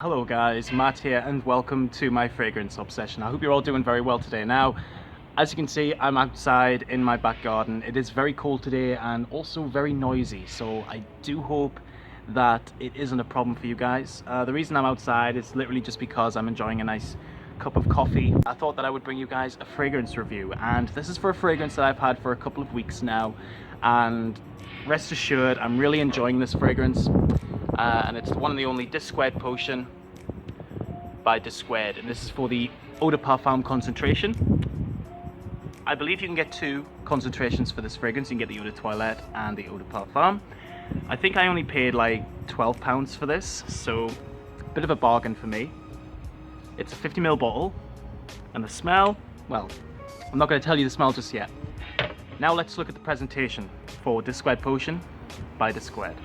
Hello guys, Matt here and welcome to my fragrance obsession. I hope you're all doing very well today. Now, as you can see, I'm outside in my back garden. It is very cold today and also very noisy, so I do hope that it isn't a problem for you guys. The reason I'm outside is literally just because I'm enjoying a nice cup of coffee. I thought that I would bring you guys a fragrance review, and this is for a fragrance that I've had for a couple of weeks now, and rest assured I'm really enjoying this fragrance. And it's one and the only Desquared potion by Desquared, and this is for the Eau de Parfum concentration. I believe you can get two concentrations for this fragrance. You can get the Eau de Toilette and the Eau de Parfum. I think I only paid like £12 for this, so a bit of a bargain for me. It's a 50ml bottle, and the smell, well, I'm not going to tell you the smell just yet. Now let's look at the presentation for Desquared potion by Desquared.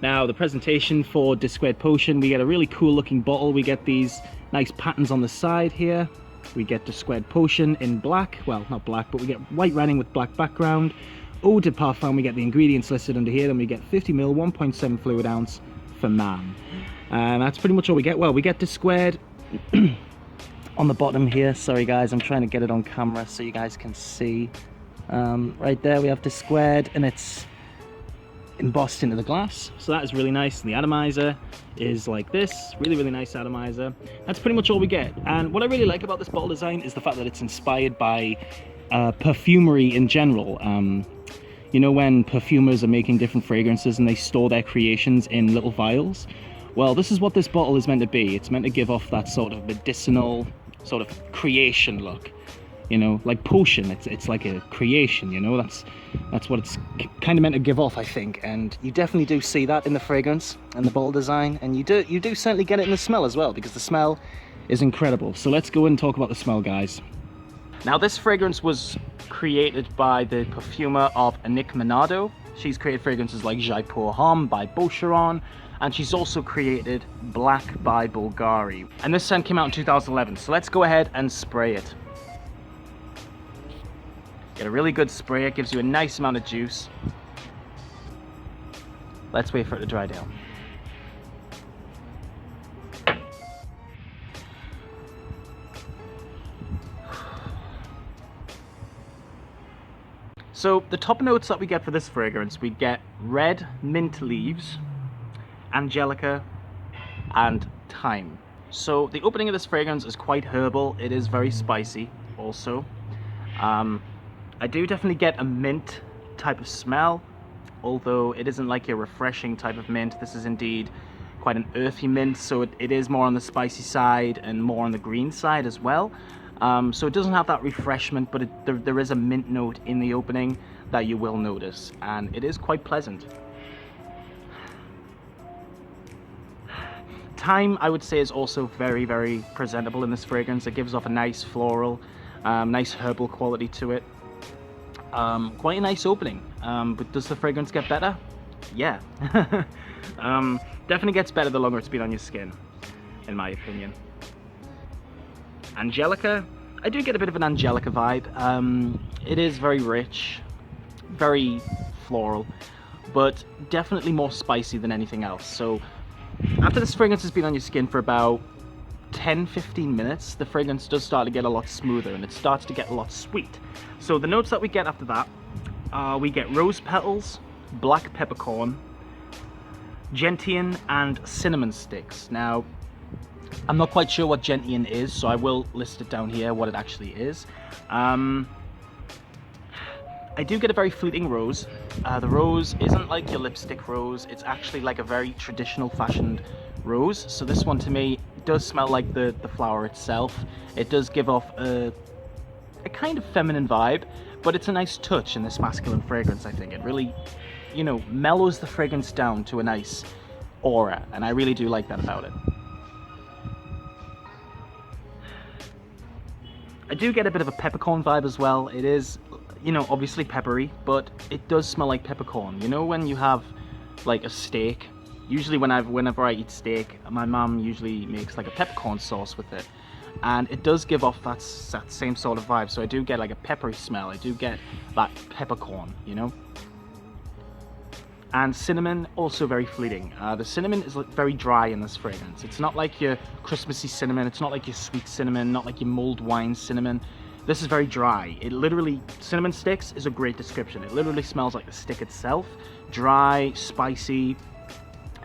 Now, the presentation for Desquared potion, we get a really cool looking bottle. We get these nice patterns on the side here. We get Desquared potion in black, well, not black, but we get white writing with black background. Eau de Parfum, we get the ingredients listed under here. Then we get 50ml, 1.7 fluid ounce for man. And that's pretty much all we get. Well, we get Desquared on the bottom here. Sorry guys, I'm trying to get it on camera so you guys can see. Right there we have Desquared, and it's embossed into the glass, so that is really nice. And the atomizer is like this, really nice atomizer. That's pretty much all we get. And what I really like about this bottle design is the fact that it's inspired by perfumery in general. You know, when perfumers are making different fragrances and they store their creations in little vials, well, this is what this bottle is meant to be. It's meant to give off that sort of medicinal sort of creation look, you know, like potion. It's like a creation, you know. That's what it's kind of meant to give off, I think. And you definitely do see that in the fragrance and the bottle design, and you do certainly get it in the smell as well, because the smell is incredible. So let's go and talk about the smell, guys. Now, this fragrance was created by the perfumer of Annick Manado. She's created fragrances like Jaipur Homme by Boucheron, and she's also created Black by Bulgari. And this scent came out in 2011. So let's go ahead and spray it. Get a really good spray. It gives you a nice amount of juice. Let's wait for it to dry down. So the top notes that we get for this fragrance, we get red mint leaves, angelica, and thyme. So the opening of this fragrance is quite herbal. It is very spicy also. I do definitely get a mint type of smell, although it isn't like a refreshing type of mint. This is indeed quite an earthy mint, so it is more on the spicy side and more on the green side as well. So it doesn't have that refreshment, but there is a mint note in the opening that you will notice, and it is quite pleasant. Thyme, I would say, is also very presentable in this fragrance. It gives off a nice floral, nice herbal quality to it. Quite a nice opening, but does the fragrance get better? Yeah. Definitely gets better the longer it's been on your skin, in my opinion. Angelica, I do get a bit of an angelica vibe. It is very rich, very floral, but definitely more spicy than anything else. So after this fragrance has been on your skin for about 10-15 minutes, the fragrance does start to get a lot smoother, and it starts to get a lot sweet. So the notes that we get after that, we get rose petals, black peppercorn, gentian, and cinnamon sticks. Now, I'm not quite sure what gentian is, so I will list it down here, what it actually is. I do get a very fleeting rose. The rose isn't like your lipstick rose, it's actually like a very traditional fashioned rose. So this one to me does smell like the flower itself. It does give off a kind of feminine vibe, but it's a nice touch in this masculine fragrance. I think it really, you know, mellows the fragrance down to a nice aura, and I really do like that about it. I do get a bit of a peppercorn vibe as well. It is, you know, obviously peppery, but it does smell like peppercorn. You know, when you have like a steak, usually whenever I eat steak, my mum usually makes like a peppercorn sauce with it, and it does give off that same sort of vibe. So I do get like a peppery smell. I do get that peppercorn, you know. And cinnamon, also very fleeting. The cinnamon is very dry in this fragrance. It's not like your Christmassy cinnamon, it's not like your sweet cinnamon, not like your mulled wine cinnamon. This is very dry. It literally, cinnamon sticks is a great description. It literally smells like the stick itself. Dry, spicy,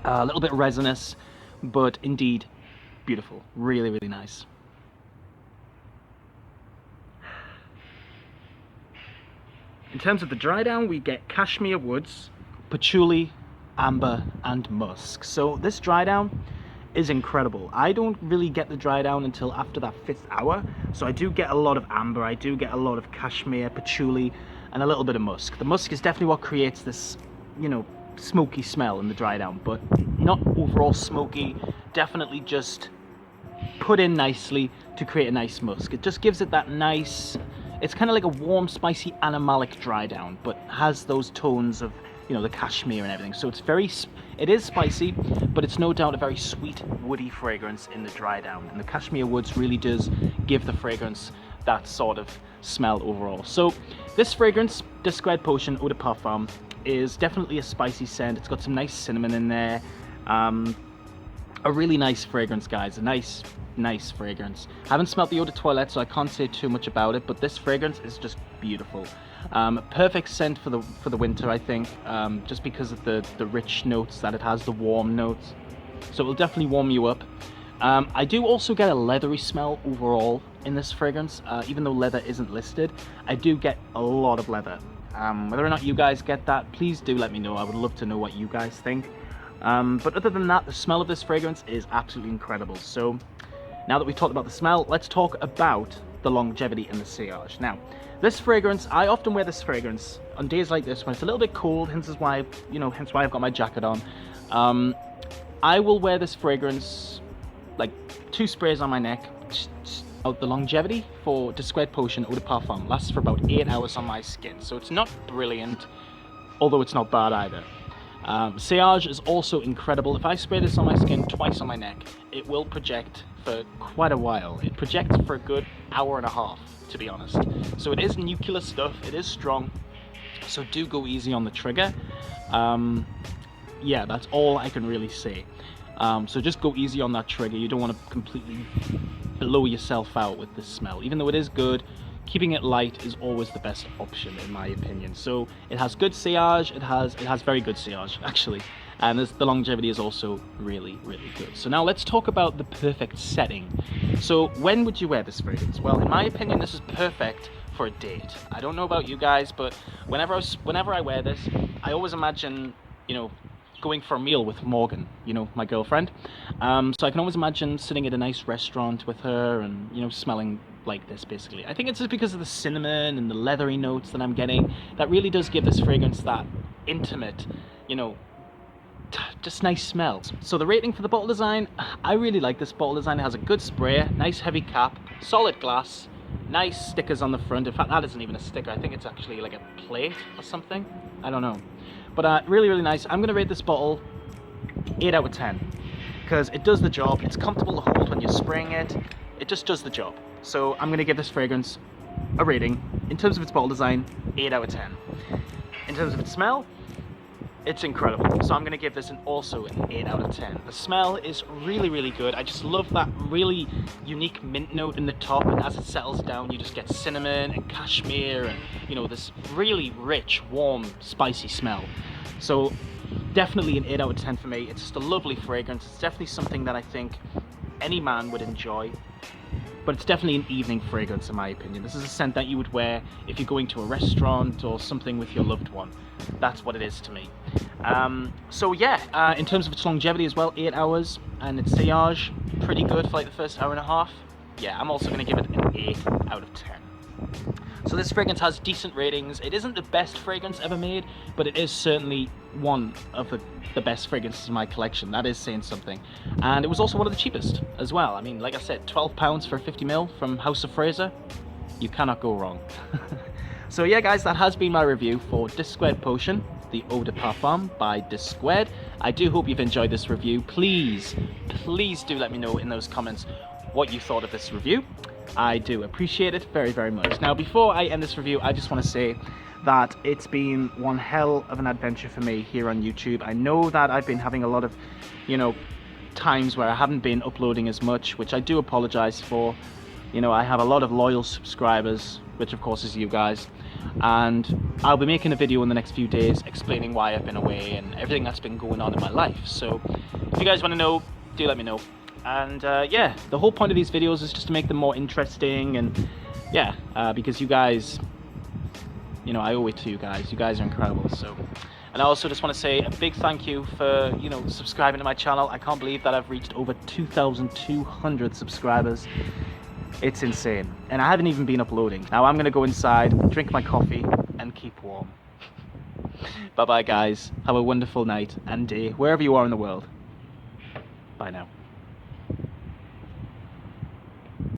a little bit resinous, but indeed beautiful. Really, really nice. In terms of the dry down, we get cashmere woods, patchouli, amber, and musk. So this dry down is incredible. I don't really get the dry down until after that 5th hour. So I do get a lot of amber, I do get a lot of cashmere, patchouli, and a little bit of musk. The musk is definitely what creates this, you know, smoky smell in the dry down, but not overall smoky, definitely just put in nicely to create a nice musk. It just gives it that nice, it's kind of like a warm, spicy, animalic dry down, but has those tones of, you know, the cashmere and everything. So it's it is spicy, but it's no doubt a very sweet, woody fragrance in the dry down. And the cashmere woods really does give the fragrance that sort of smell overall. So this fragrance, Desquared Potion Eau de Parfum, is definitely a spicy scent. It's got some nice cinnamon in there. A really nice fragrance, guys. A nice fragrance. Haven't smelled the Eau de Toilette, so I can't say too much about it, but this fragrance is just beautiful. Perfect scent for the winter, I think, just because of the rich notes that it has, the warm notes. So it will definitely warm you up. I do also get a leathery smell overall in this fragrance. Even though leather isn't listed, I do get a lot of leather. Whether or not you guys get that, please do let me know. I would love to know what you guys think. But other than that, the smell of this fragrance is absolutely incredible. So now that we've talked about the smell, let's talk about the longevity and the sillage. Now, this fragrance, I often wear this fragrance on days like this when it's a little bit cold, hence why I've got my jacket on. I will wear this fragrance, like 2 sprays on my neck. The longevity for Desquared Potion Eau de Parfum lasts for about 8 hours on my skin, so it's not brilliant, although it's not bad either. Sillage is also incredible. If I spray this on my skin twice on my neck, it will project for quite a while. It projects for a good hour and a half, to be honest. So it is nuclear stuff, it is strong, so do go easy on the trigger. Yeah, that's all I can really say. So just go easy on that trigger. You don't want to completely blow yourself out with this smell. Even though it is good, keeping it light is always the best option in my opinion. So it has good sillage, it has very good sillage actually, and the longevity is also really, really good. So now let's talk about the perfect setting. So when would you wear this fragrance? Well, in my opinion, this is perfect for a date. I don't know about you guys, but whenever I wear this, I always imagine, you know, going for a meal with Morgan, you know, my girlfriend. So I can always imagine sitting at a nice restaurant with her and, you know, smelling like this basically. I think it's just because of the cinnamon and the leathery notes that I'm getting that really does give this fragrance that intimate, you know, just nice smells. So the rating for the bottle design, I really like this bottle design. It has a good spray, nice heavy cap, solid glass, nice stickers on the front. In fact, that isn't even a sticker. I think it's actually like a plate or something. I don't know. But really, really nice. I'm going to rate this bottle 8 out of 10 because it does the job. It's comfortable to hold when you're spraying it. It just does the job. So I'm going to give this fragrance a rating. In terms of its bottle design, 8 out of 10. In terms of its smell, it's incredible. So I'm going to give this also an 8 out of 10. The smell is really, really good. I just love that really unique mint note in the top, and as it settles down, you just get cinnamon and cashmere and, you know, this really rich, warm, spicy smell. So definitely an 8 out of 10 for me. It's just a lovely fragrance. It's definitely something that I think any man would enjoy. But it's definitely an evening fragrance in my opinion. This is a scent that you would wear if you're going to a restaurant or something with your loved one. That's what it is to me. So yeah, in terms of its longevity as well, 8 hours, and its sillage, pretty good for like the first hour and a half. Yeah, I'm also going to give it an 8 out of 10. So this fragrance has decent ratings. It isn't the best fragrance ever made, but it is certainly one of the best fragrances in my collection. That is saying something. And it was also one of the cheapest as well. I mean, like I said, £12 for 50ml from House of Fraser. You cannot go wrong. So yeah guys, that has been my review for Desquared Potion, the Eau de Parfum by Desquared. I do hope you've enjoyed this review. Please do let me know in those comments what you thought of this review. I do appreciate it very, very much. Now, before I end this review, I just want to say that it's been one hell of an adventure for me here on YouTube. I know that I've been having a lot of, you know, times where I haven't been uploading as much, which I do apologize for. You know, I have a lot of loyal subscribers, which of course is you guys, and I'll be making a video in the next few days explaining why I've been away and everything that's been going on in my life. So if you guys want to know, do let me know. And yeah, the whole point of these videos is just to make them more interesting, and yeah, because you guys, you know, I owe it to you guys. You guys are incredible. So, and I also just want to say a big thank you for, you know, subscribing to my channel. I can't believe that I've reached over 2,200 subscribers. It's insane, and I haven't even been uploading. Now I'm gonna go inside, drink my coffee, and keep warm. Bye bye guys, have a wonderful night and day, wherever you are in the world. Bye now.